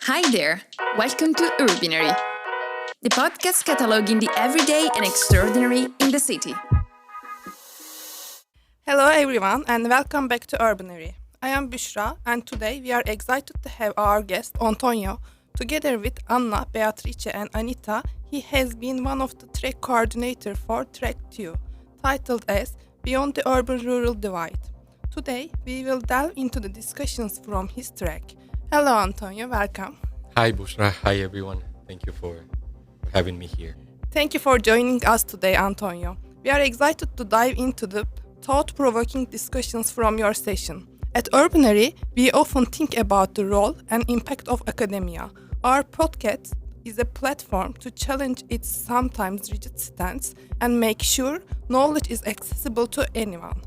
Hi there, welcome to Urbinary, the podcast cataloging the everyday and extraordinary in the city. Hello everyone and welcome back to Urbinary. I am Busra and today we are excited to have our guest Antonio. Together with Anna, Beatrice and Anita, he has been one of the track coordinator for Track 2, titled as Beyond the Urban-Rural Divide. Today we will delve into the discussions from his track. Hello Antonio, welcome. Hi, Busra. Hi, everyone. Thank you for having me here. Thank you for joining us today, Antonio. We are excited to dive into the thought-provoking discussions from your session. At Urbinary, we often think about the role and impact of academia. Our podcast is a platform to challenge its sometimes rigid stance and make sure knowledge is accessible to anyone,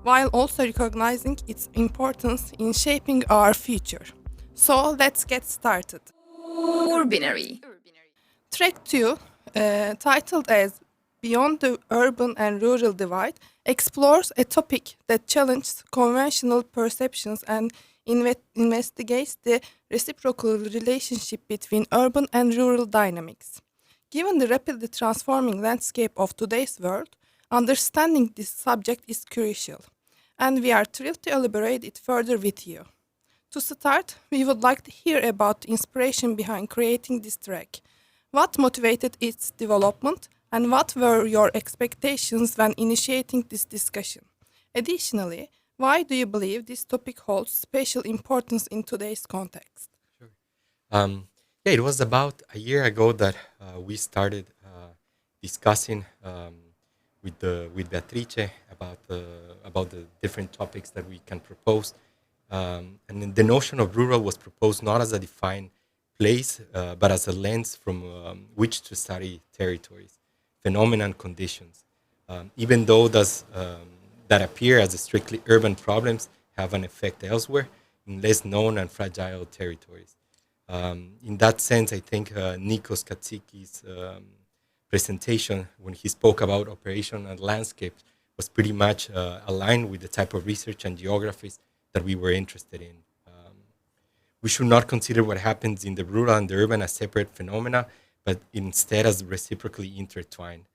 while also recognizing its importance in shaping our future. So let's get started. Urbinary. Track 2, titled as Beyond the Urban and Rural Divide, explores a topic that challenges conventional perceptions and investigates the reciprocal relationship between urban and rural dynamics. Given the rapidly transforming landscape of today's world, understanding this subject is crucial, and we are thrilled to elaborate it further with you. To start, we would like to hear about the inspiration behind creating this track. What motivated its development, and what were your expectations when initiating this discussion? Additionally, why do you believe this topic holds special importance in today's context? Sure. It was about a year ago that we started discussing with Beatrice about the different topics that we can propose. And then the notion of rural was proposed not as a defined place, but as a lens from which to study territories, phenomena, and conditions. Even though that appear as strictly urban problems have an effect elsewhere in less known and fragile territories. In that sense, I think Nikos Katsikis' presentation, when he spoke about operation and landscapes, was pretty much aligned with the type of research and geographies that we were interested in. We should not consider what happens in the rural and the urban as separate phenomena, but instead as reciprocally intertwined.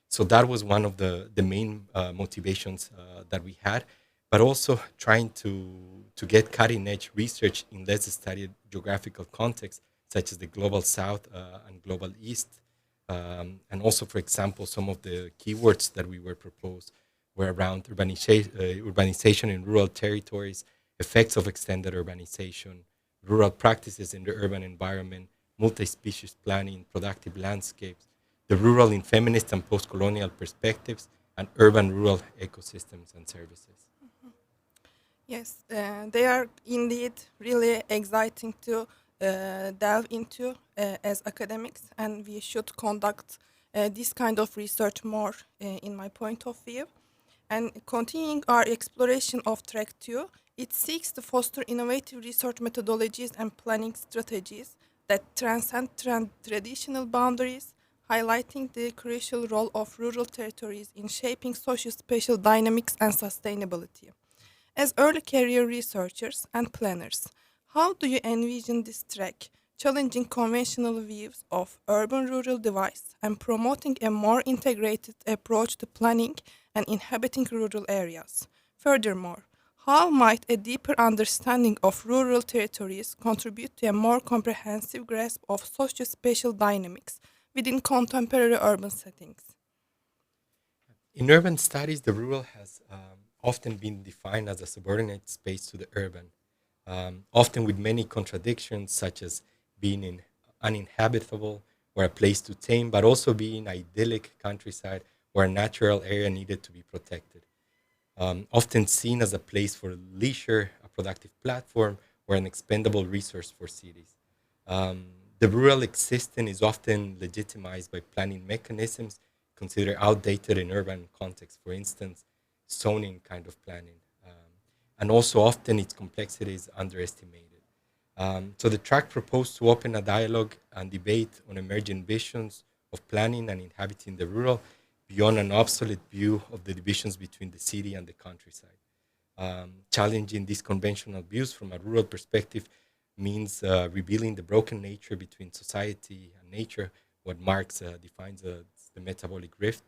So that was one of the main motivations that we had, but also trying to get cutting-edge research in less studied geographical contexts, such as the global south and global east. And also, for example, some of the keywords that we were proposed were around urbanization in rural territories, effects of extended urbanization, rural practices in the urban environment, multi-species planning, productive landscapes, the rural in feminist and post-colonial perspectives, and urban-rural ecosystems and services. Yes, they are indeed really exciting to delve into as academics, and we should conduct this kind of research more, in my point of view. And continuing our exploration of Track 2, it seeks to foster innovative research methodologies and planning strategies that transcend traditional boundaries, highlighting the crucial role of rural territories in shaping socio-spatial dynamics and sustainability. As early career researchers and planners, how do you envision this track challenging conventional views of urban-rural divides and promoting a more integrated approach to planning and inhabiting rural areas? Furthermore, how might a deeper understanding of rural territories contribute to a more comprehensive grasp of socio-spatial dynamics within contemporary urban settings? In urban studies, the rural has often been defined as a subordinate space to the urban, often with many contradictions, such as being uninhabitable or a place to tame, but also being idyllic countryside or a natural area needed to be protected. Often seen as a place for leisure, a productive platform, or an expendable resource for cities. The rural existence is often legitimized by planning mechanisms considered outdated in urban contexts, for instance, zoning kind of planning. And also often its complexity is underestimated. So the track proposed to open a dialogue and debate on emerging visions of planning and inhabiting the rural beyond an obsolete view of the divisions between the city and the countryside. Challenging these conventional views from a rural perspective means revealing the broken nature between society and nature, what Marx defines as the metabolic rift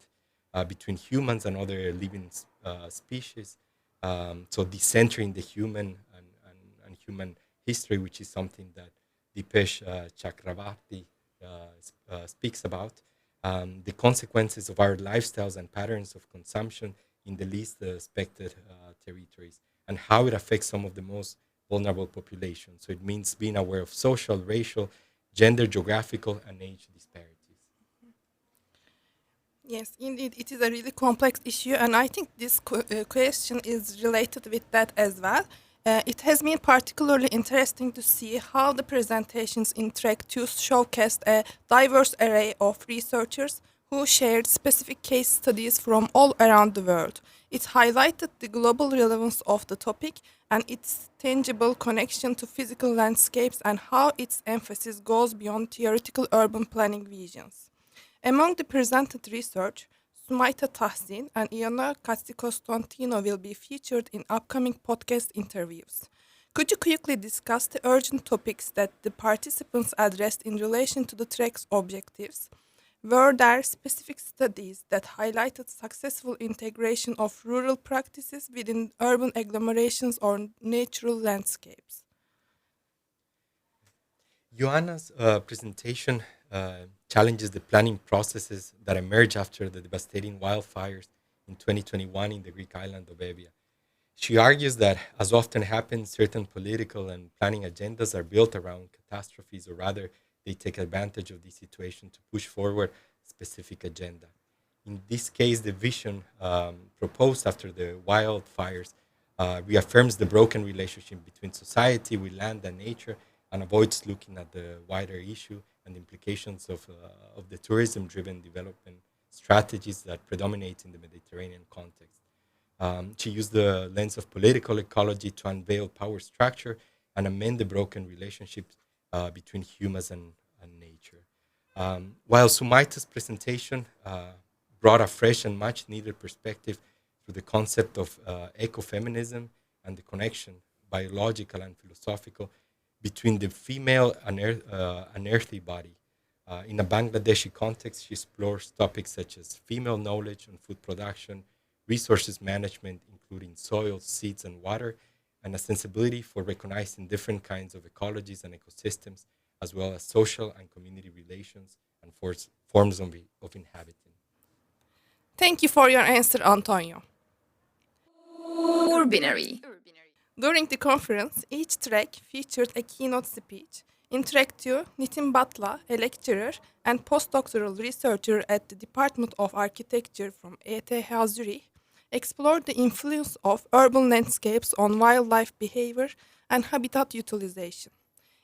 between humans and other living species. So decentering the human and human history, which is something that Dipesh Chakravarti speaks about. The consequences of our lifestyles and patterns of consumption in the least expected territories, and how it affects some of the most vulnerable populations. So it means being aware of social, racial, gender, geographical, and age disparities. Yes, indeed, it is a really complex issue, and I think this question is related with that as well. It has been particularly interesting to see how the presentations in Track 2 showcased a diverse array of researchers who shared specific case studies from all around the world. It highlighted the global relevance of the topic and its tangible connection to physical landscapes and how its emphasis goes beyond theoretical urban planning visions. Among the presented research, Sumaita Tahsin and Iona Katsikostontino will be featured in upcoming podcast interviews. Could you quickly discuss the urgent topics that the participants addressed in relation to the track's objectives? Were there specific studies that highlighted successful integration of rural practices within urban agglomerations or natural landscapes? Joanna's presentation challenges the planning processes that emerged after the devastating wildfires in 2021 in the Greek island of Evia. She argues that, as often happens, certain political and planning agendas are built around catastrophes, or rather, they take advantage of this situation to push forward a specific agenda. In this case, the vision proposed after the wildfires reaffirms the broken relationship between society with land and nature, and avoids looking at the wider issue and the implications of the tourism-driven development strategies that predominate in the Mediterranean context. She used the lens of political ecology to unveil power structure and amend the broken relationships between humans and nature. While Sumaita's presentation brought a fresh and much needed perspective through the concept of ecofeminism and the connection, biological and philosophical, between the female and earthly body. In a Bangladeshi context, she explores topics such as female knowledge on food production, resources management, including soil, seeds, and water, and a sensibility for recognizing different kinds of ecologies and ecosystems, as well as social and community relations and forms of inhabiting. Thank you for your answer, Antonio. Urbinary. During the conference, each track featured a keynote speech. In track 2, Nitin Batla, a lecturer and postdoctoral researcher at the Department of Architecture from ETH Zurich, explored the influence of urban landscapes on wildlife behavior and habitat utilization.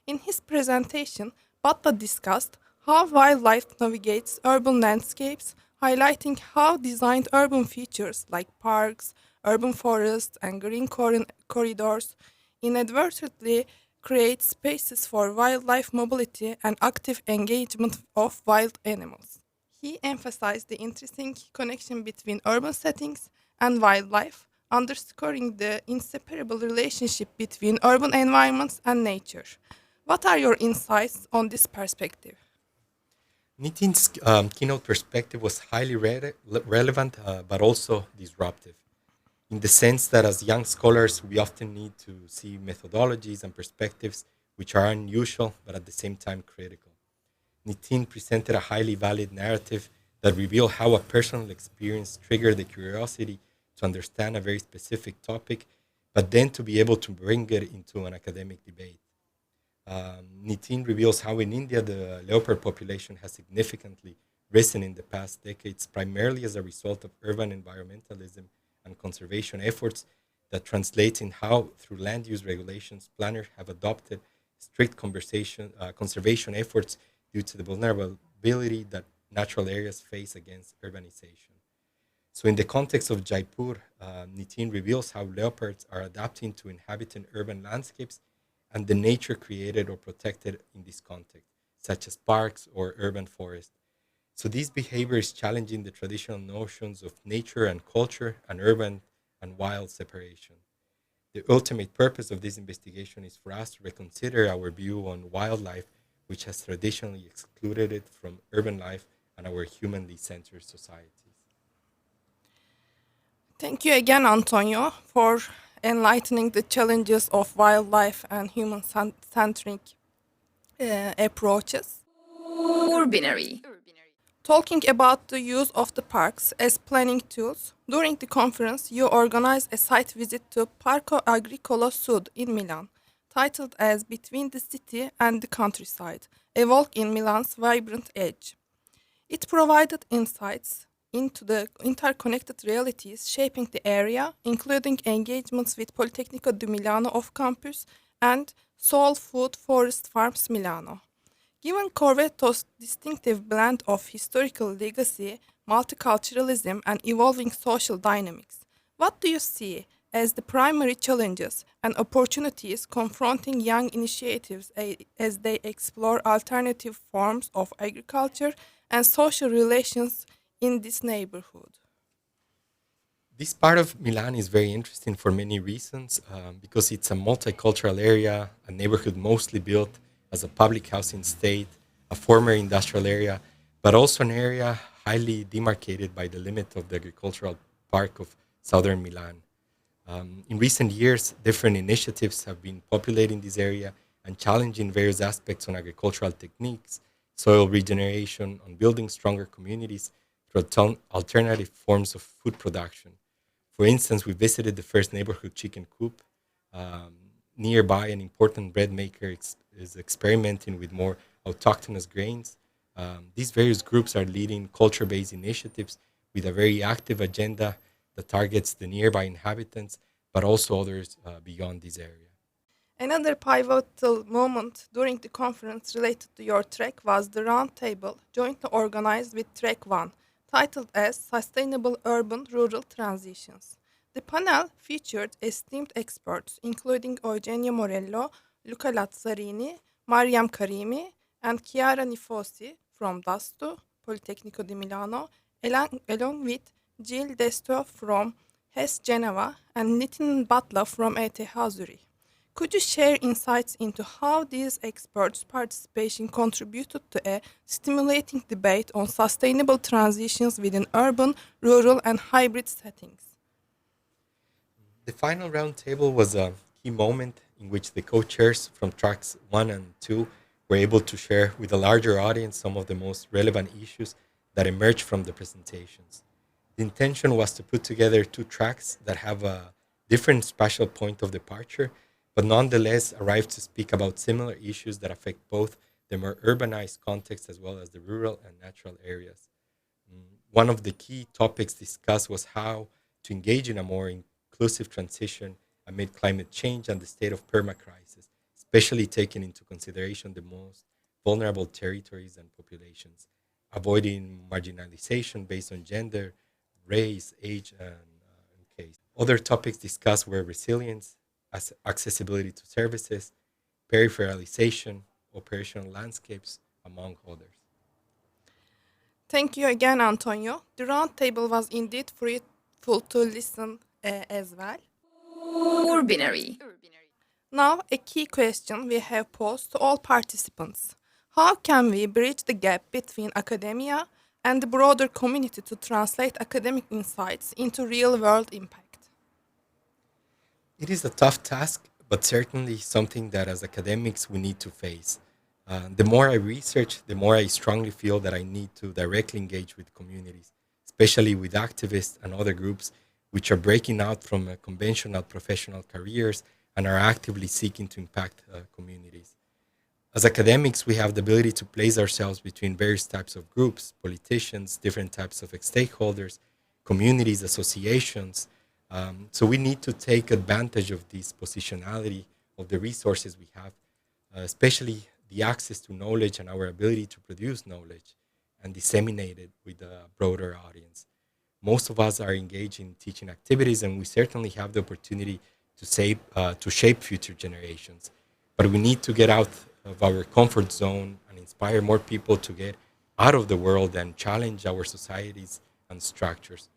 In his presentation, Batla discussed how wildlife navigates urban landscapes, highlighting how designed urban features like parks, urban forests, and green corridors inadvertently create spaces for wildlife mobility and active engagement of wild animals. He emphasized the interesting connection between urban settings and wildlife, underscoring the inseparable relationship between urban environments and nature. What are your insights on this perspective? Nitin's keynote perspective was highly relevant, but also disruptive, in the sense that as young scholars, we often need to see methodologies and perspectives which are unusual, but at the same time critical. Nitin presented a highly valid narrative that revealed how a personal experience triggered the curiosity to understand a very specific topic, but then to be able to bring it into an academic debate. Nitin reveals how in India the leopard population has significantly risen in the past decades, primarily as a result of urban environmentalism and conservation efforts that translate in how, through land use regulations, planners have adopted strict conservation efforts due to the vulnerability that natural areas face against urbanization. So, in the context of Jaipur, Nitin reveals how leopards are adapting to inhabiting urban landscapes and the nature created or protected in this context, such as parks or urban forests. So this behavior is challenging the traditional notions of nature and culture and urban and wild separation. The ultimate purpose of this investigation is for us to reconsider our view on wildlife, which has traditionally excluded it from urban life and our humanly centered societies. Thank you again, Antonio, for enlightening the challenges of wildlife and human-centric approaches. Urbinary. Talking about the use of the parks as planning tools, during the conference you organized a site visit to Parco Agricolo Sud in Milan, titled as Between the City and the Countryside, a walk in Milan's vibrant edge. It provided insights into the interconnected realities shaping the area, including engagements with Politecnico di Milano off campus and Soul Food Forest Farms Milano. Given Corvetto's distinctive blend of historical legacy, multiculturalism, and evolving social dynamics, what do you see as the primary challenges and opportunities confronting young initiatives as they explore alternative forms of agriculture and social relations in this neighborhood? This part of Milan is very interesting for many reasons because it's a multicultural area, a neighborhood mostly built as a public housing state, a former industrial area, but also an area highly demarcated by the limit of the agricultural park of southern Milan. In recent years, different initiatives have been populating this area and challenging various aspects on agricultural techniques, soil regeneration, on building stronger communities through alternative forms of food production. For instance, we visited the first neighborhood chicken coop. Nearby, an important bread maker is experimenting with more autochthonous grains. These various groups are leading culture-based initiatives with a very active agenda that targets the nearby inhabitants, but also others beyond this area. Another pivotal moment during the conference related to your track was the roundtable jointly organized with Track One, titled as Sustainable Urban Rural Transitions. The panel featured esteemed experts including Eugenio Morello, Luca Lazzarini, Mariam Karimi, and Chiara Nifosi from DASTU, Politecnico di Milano, along with Gil Desto from HES Geneva and Nitin Batla from ETH Zurich. Could you share insights into how these experts' participation contributed to a stimulating debate on sustainable transitions within urban, rural, and hybrid settings? The final roundtable was a key moment in which the co-chairs from tracks 1 and 2 were able to share with a larger audience some of the most relevant issues that emerged from the presentations. The intention was to put together two tracks that have a different spatial point of departure, but nonetheless arrive to speak about similar issues that affect both the more urbanized context as well as the rural and natural areas. One of the key topics discussed was how to engage in a more inclusive transition amid climate change and the state of permacrisis, especially taking into consideration the most vulnerable territories and populations, avoiding marginalization based on gender, race, age, and case. Other topics discussed were resilience, accessibility to services, peripheralization, operational landscapes, among others. Thank you again, Antonio. The roundtable was indeed fruitful to listen as well. Urbinary. Now, a key question we have posed to all participants. How can we bridge the gap between academia and the broader community to translate academic insights into real-world impact? It is a tough task, but certainly something that as academics we need to face. The more I research, the more I strongly feel that I need to directly engage with communities, especially with activists and other groups which are breaking out from conventional professional careers and are actively seeking to impact communities. As academics, we have the ability to place ourselves between various types of groups, politicians, different types of stakeholders, communities, associations. So we need to take advantage of this positionality of the resources we have, especially the access to knowledge and our ability to produce knowledge and disseminate it with a broader audience. Most of us are engaged in teaching activities, and we certainly have the opportunity to shape future generations. But we need to get out of our comfort zone and inspire more people to get out of the world and challenge our societies and structures.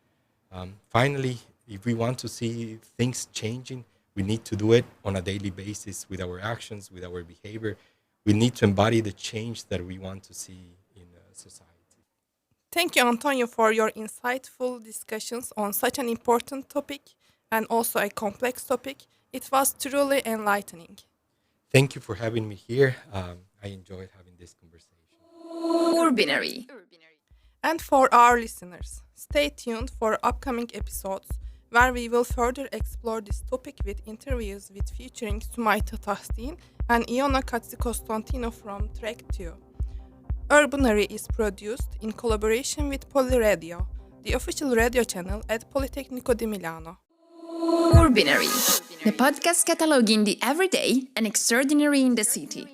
Finally, if we want to see things changing, We need to do it on a daily basis with our actions, with our behavior. We need to embody the change that we want to see in society. Thank you, Antonio, for your insightful discussions on such an important topic and also a complex topic. It was truly enlightening. Thank you for having me here. I enjoyed having this conversation. Urbinary. And for our listeners, stay tuned for upcoming episodes where we will further explore this topic with interviews with featuring Sumayta Tahsin and Iona Katsikostantino from Track 2. Urbinary is produced in collaboration with Poliradio, the official radio channel at Politecnico di Milano. Urbinary, the podcast cataloging the everyday and extraordinary in the city.